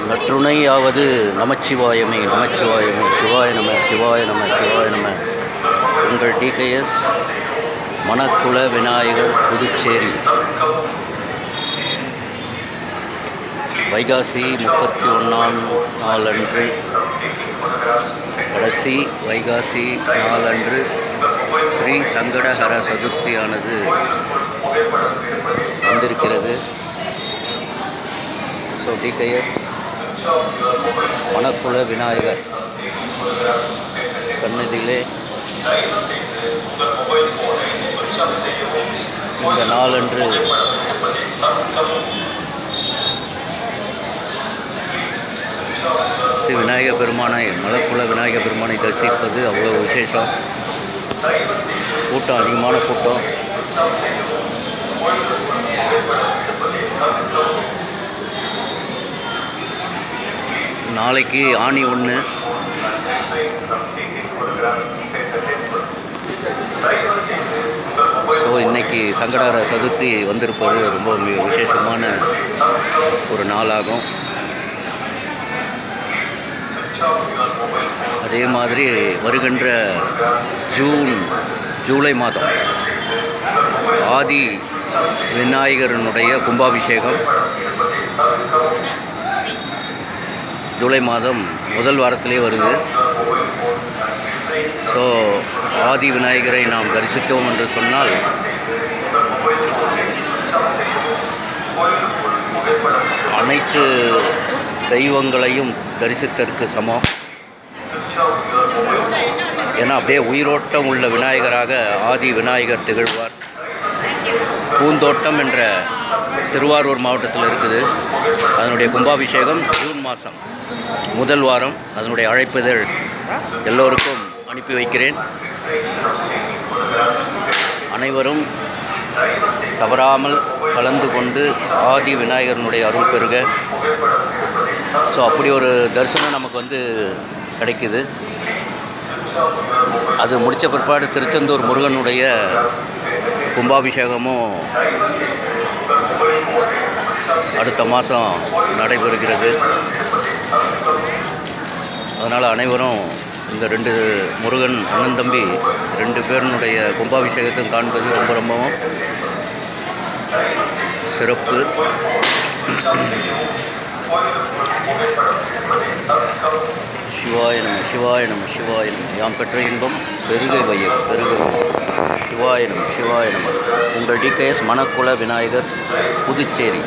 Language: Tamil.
நற்றுணையாவது நமச்சிவாயமே நமச்சிவாயமே சிவாய நம சிவாய நம சிவாய நம. உங்கள் டிகேஎஸ் மணக்குள விநாயகர் புதுச்சேரி. வைகாசி 31ஆம் நாளன்று, கடைசி வைகாசி நாளன்று ஸ்ரீ சங்கடஹர சதுர்த்தியானது வந்திருக்கிறது. ஸோ டிகேஎஸ் மணக்குள விநாயகர் சன்னதியிலே இந்த நாளன்று ஸ்ரீ விநாயகர் பெருமானை, மணக்குள விநாயகர் பெருமானை தரிசிப்பது அவ்வளோ விசேஷம். கூட்டம், அதிகமான கூட்டம். நாளைக்கு ஆனி 1. ஸோ இன்றைக்கி சங்கடஹர சதுர்த்தி வந்திருப்பது ரொம்ப விசேஷமான ஒரு நாளாகும். அதே மாதிரி வருகின்ற ஜூலை மாதம் ஆதி விநாயகரனுடைய கும்பாபிஷேகம் ஜூலை மாதம் முதல் வாரத்திலே வருது. ஸோ ஆதி விநாயகரை நாம் தரிசித்தோம் என்று சொன்னால் அனைத்து தெய்வங்களையும் தரிசித்தற்கு சமம். ஏன்னா அப்படியே உயிரோட்டம் உள்ள விநாயகராக ஆதி விநாயகர் திகழ்வார். பூந்தோட்டம் என்ற திருவாரூர் மாவட்டத்தில் இருக்குது. அதனுடைய கும்பாபிஷேகம் ஜூன் மாதம் முதல் வாரம். அதனுடைய அழைப்பிதழ் எல்லோருக்கும் அனுப்பி வைக்கிறேன். அனைவரும் தவறாமல் கலந்து கொண்டு ஆதி விநாயகரனுடைய அருள் பெறுக. ஸோ அப்படி ஒரு தரிசனம் நமக்கு கிடைக்குது. அது முடித்த பிற்பாடு திருச்செந்தூர் முருகனுடைய கும்பாபிஷேகமும் அடுத்த மாதம் நடைபெறுகிறது. அதனால் அனைவரும் இந்த 2 முருகன் அண்ணன் தம்பி 2 பேருனுடைய கும்பாபிஷேகத்தையும் காண்பது ரொம்ப ரொம்பவும் சிறப்பு. சிவாய நம சிவாய நம சிவாய நம. யாம் பெற்ற இன்பம் பெருகை வையம் பெருகை. சிவாய நம சிவாய நம. உங்கள் டிகேஎஸ் மணக்குள விநாயகர் புதுச்சேரி.